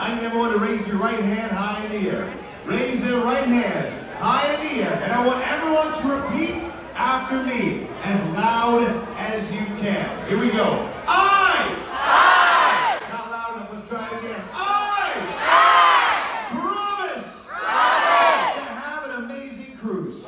I need everyone to raise your right hand high in the air. Raise your right hand high in the air. And I want everyone to repeat after me as loud as you can. Here we go. I. Not loud enough. Let's try it again. I. Promise. To have an amazing cruise.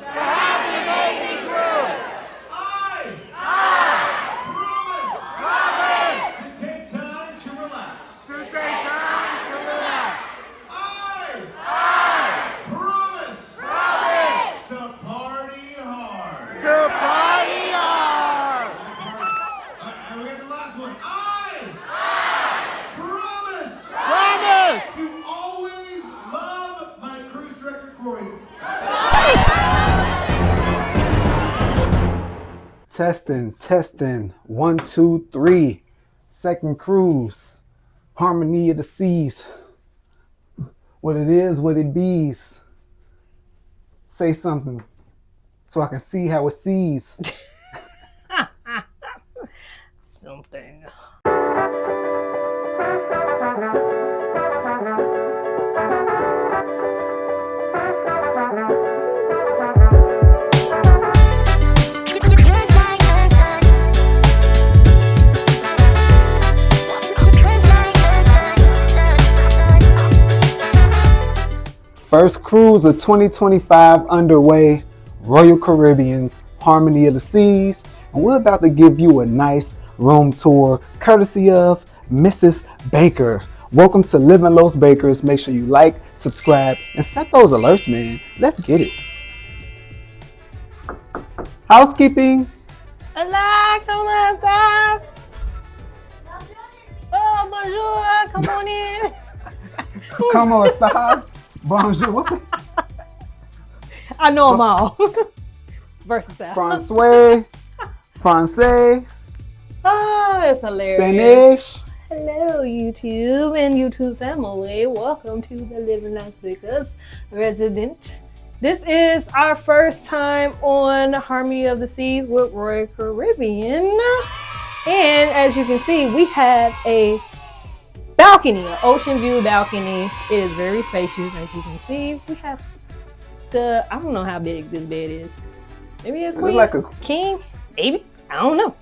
Testing. 1, 2, 3. Second cruise. Harmony of the seas. What it is, what it bees. Say something so I can see how it sees. Something. First cruise of 2025 underway, Royal Caribbean's Harmony of the Seas, and we're about to give you a nice room tour courtesy of Mrs. Baker. Welcome to Living Los Bakers. Make sure you like, subscribe, and set those alerts, man. Let's get it. Housekeeping. Hola, ¿cómo estás? Oh, bonjour, come on in. ¿Cómo estás? Bonjour. I know them all. Versatile. Francais. Oh, it's hilarious. Spanish. Hello, YouTube and YouTube family. Welcome to the Living Las Vegas resident. This is our first time on Harmony of the Seas with Royal Caribbean. And as you can see, we have a balcony, an ocean view balcony. It is very spacious. As you can see, we have I don't know how big this bed is. Maybe a queen, like a king, maybe. I don't know.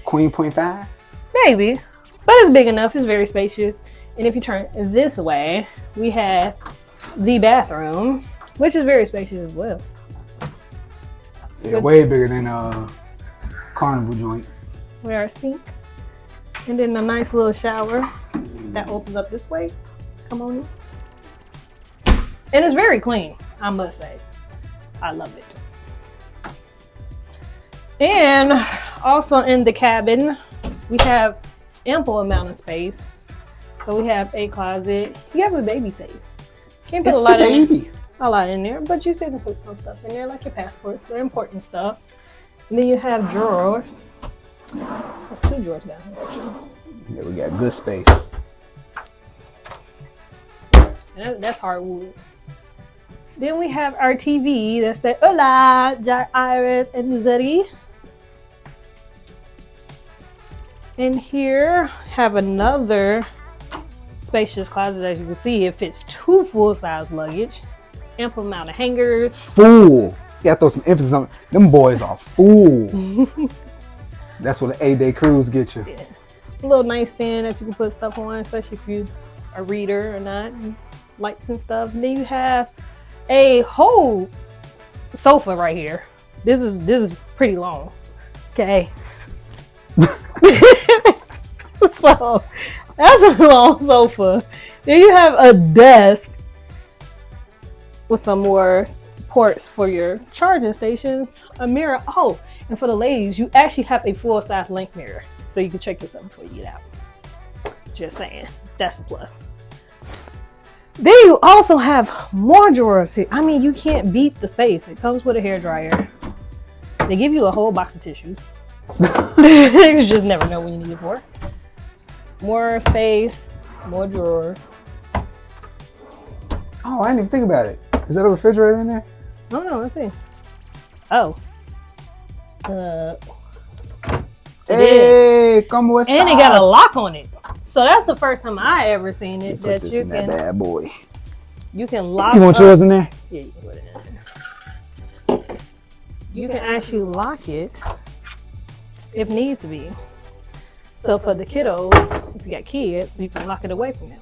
Queen .5? Maybe, but it's big enough. It's very spacious. And if you turn this way, we have the bathroom, which is very spacious as well. Yeah, way bigger than Carnival joint. We have our sink, and then a nice little shower that opens up this way. Come on in. And it's very clean, I must say. I love it. And also in the cabin, we have ample amount of space. So we have a closet. You have a baby safe. Can't put a lot in there, but you still can put some stuff in there, like your passports, the important stuff. And then you have drawers. Oh, 2 drawers down here, actually. Yeah, we got good space. And that's hardwood. Then we have our TV that says Hola, Jack, Iris, and Zeddy. And here have another spacious closet. As you can see, it fits 2 full-size luggage. Ample amount of hangers. Full. You gotta throw some emphasis on them boys are full. That's what an 8-day cruise gets you. Yeah. A little nightstand that you can put stuff on, especially if you're a reader or not. And lights and stuff. And then you have a whole sofa right here. This is pretty long. Okay. So that's a long sofa. Then you have a desk with some more ports for your charging stations, a mirror. Oh, and for the ladies, you actually have a full-size length mirror, so you can check yourself before you get out. Just saying, that's a plus. Then you also have more drawers here. I mean, you can't beat the space. It comes with a hairdryer. They give you a whole box of tissues. You just never know when you need it for. More space, more drawers. Oh, I didn't even think about it. Is that a refrigerator in there? Oh no, let's see. Oh. Hey, ¿cómo estás? And it got a lock on it. So that's the first time I ever seen it. Put this in that bad boy. You can lock. You want yours in there? Yeah, you can put it in there. You can actually lock it if needs to be. So for the kiddos, if you got kids, you can lock it away from them.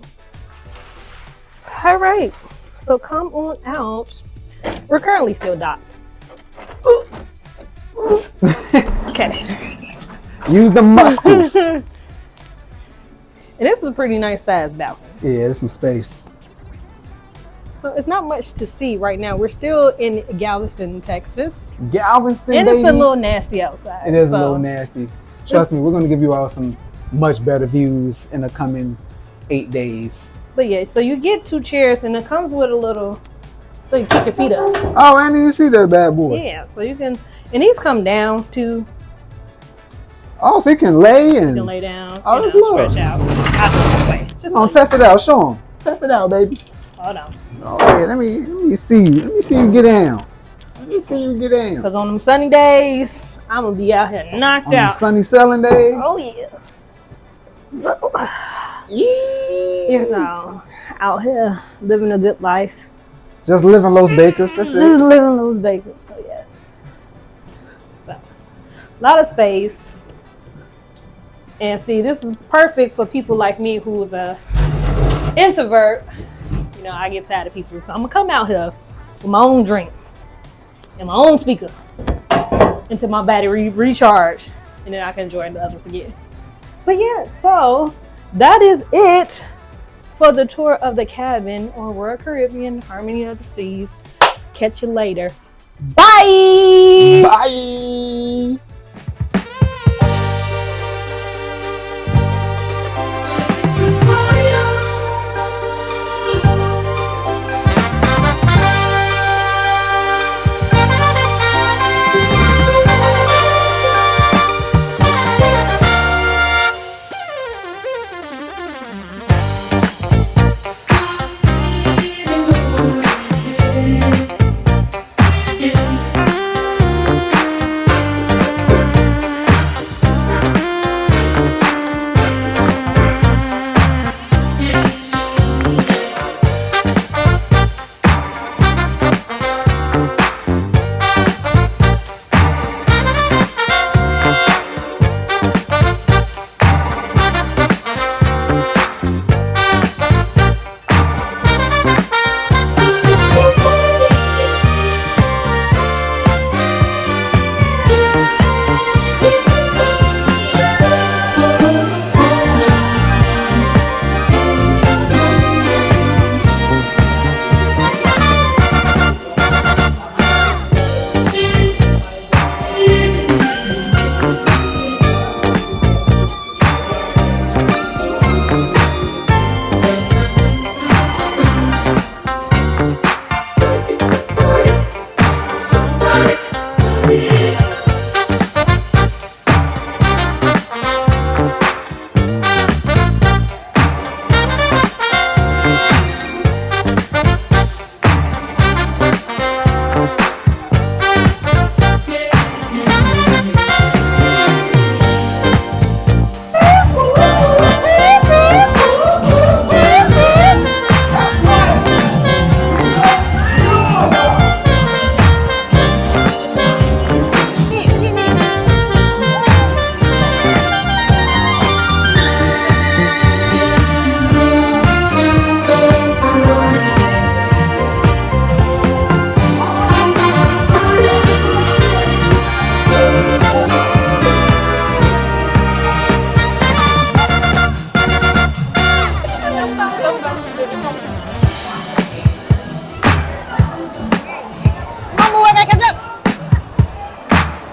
All right, so come on out. We're currently still docked. Okay. Use the muscles. And this is a pretty nice size balcony. Yeah, there's some space. So it's not much to see right now. We're still in Galveston, Texas. Galveston, And baby. it's a little nasty outside. It is a little nasty. Trust me, we're going to give you all some much better views in the coming 8 days. But yeah, so you get 2 chairs and it comes with a little, so you kick your feet up. Oh, I didn't even see that bad boy. Yeah, so you can, and these come down too. Oh, so you can lay and... You can lay down, Oh, that's love. stretch out this way. Just Oh, test it out. Show them. Test it out, baby. Hold on. Oh, yeah, let me see you. Let me see you get down. Let me see you get down. Because on them sunny days, I'm going to be out here knocked On out. the sunny selling days. Oh, yeah. So, Yeah. you know, out here living a good life. Just living Los Bakers. That's Just it. living those bagels. So, yes. So, a lot of space. And see, this is perfect for people like me who's a introvert. You know, I get tired of people. So I'm going to come out here with my own drink and my own speaker until my battery recharge. And then I can join the others again. But yeah, so that is it for the tour of the cabin on Royal Caribbean, Harmony of the Seas. Catch you later. Bye! Bye.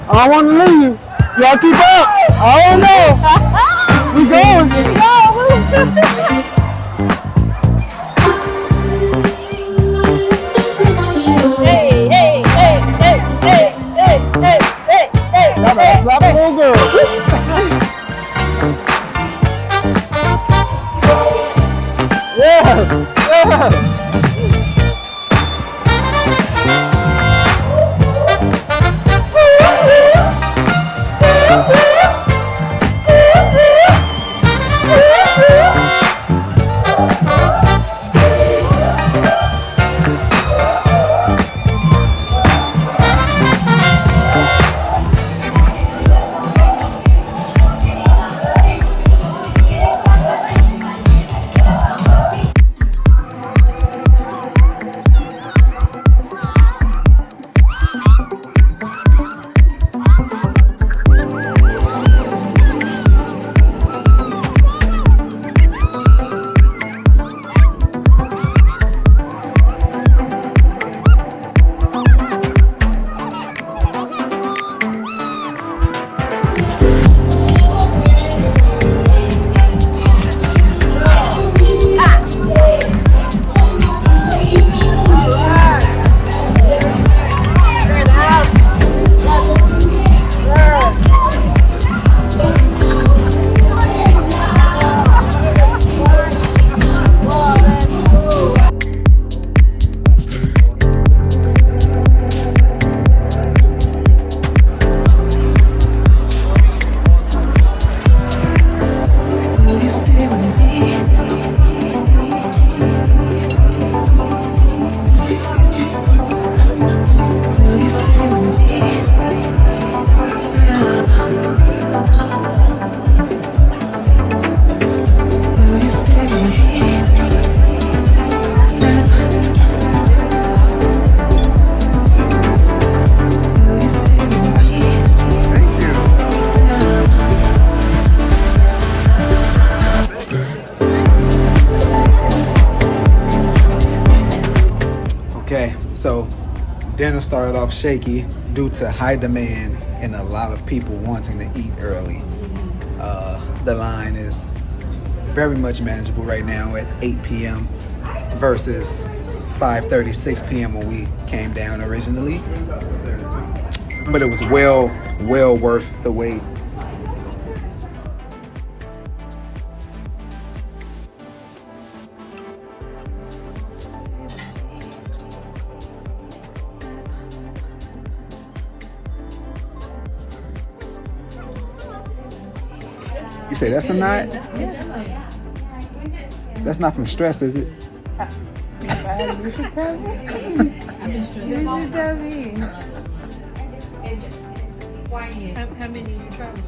I don't want to leave. Y'all keep up. I don't know. We going. Hey, hey, hey, hey, hey, hey, hey, hey, hey, hey, Slap a little girl. Yeah. hey. So dinner started off shaky due to high demand and a lot of people wanting to eat early. The line is very much manageable right now at 8 p.m. versus 5:30, 6 p.m. when we came down originally. But it was well worth the wait. You say that's a knot? That's not from stress, is it? You should tell me. You should tell me. How many you travel?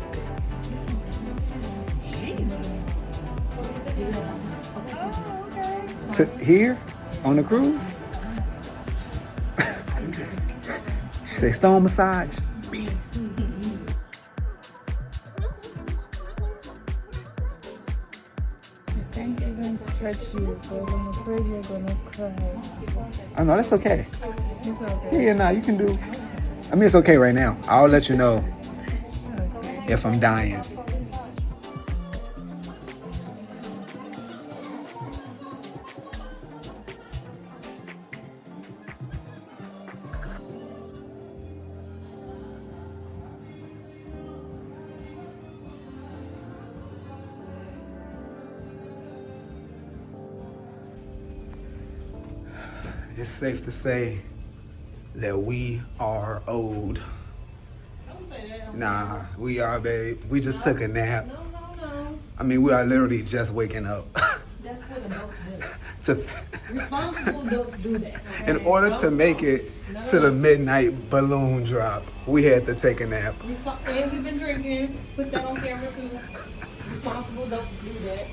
To here on the cruise? She say stone massage. Thank you. Don't stretch you, because I'm afraid you're gonna cry. Oh no, that's okay. It's okay. Yeah, nah, you can do. I mean, it's okay right now. I'll let you know if I'm dying. It's safe to say that we are old. Don't say that. Nah, we are, babe. We just took a nap. No. I mean, we are literally just waking up. That's what adults to, do. Responsible adults do that. Okay? in order to make it to the midnight balloon drop, we had to take a nap. And we've been drinking. Put that on camera too. Responsible adults do that.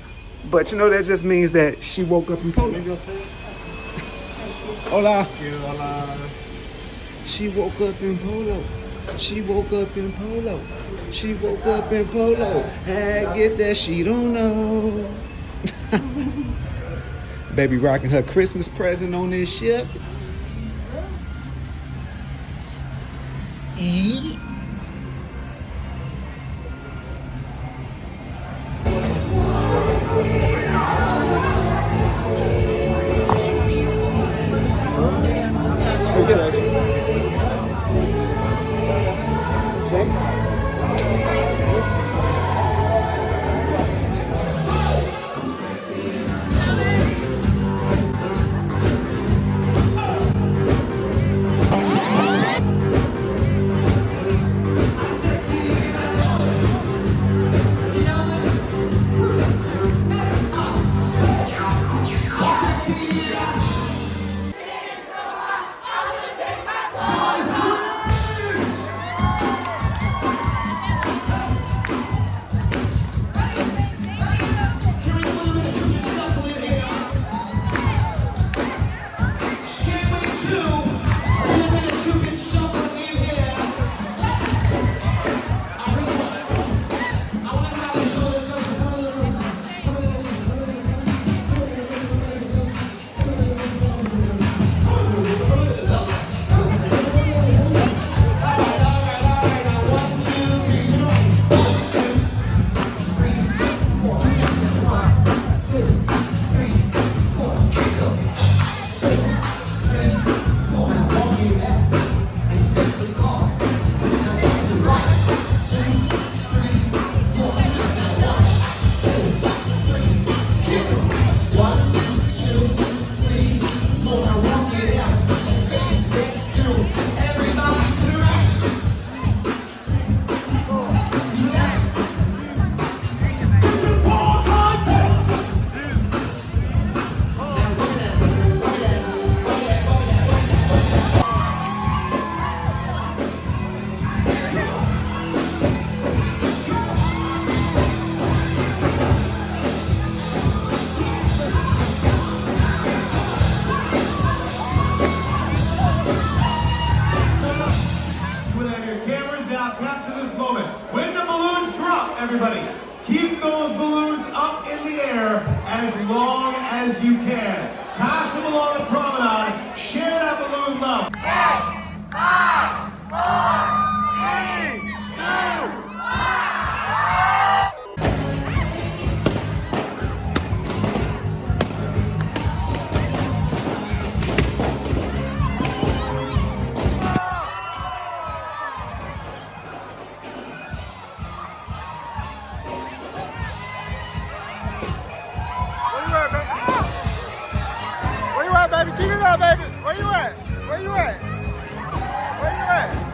But you know, that just means that she woke up in Poland. Hola. Hola. She woke up in polo. She woke up in polo. She woke up in polo. I get that she don't know. Baby rocking her Christmas present on this ship. E. everybody. Keep those balloons up in the air as long as you can. Pass them along the promenade. Share that balloon love. Where you at, baby? Keep it up, baby. Where you at? Where you at? Where you at?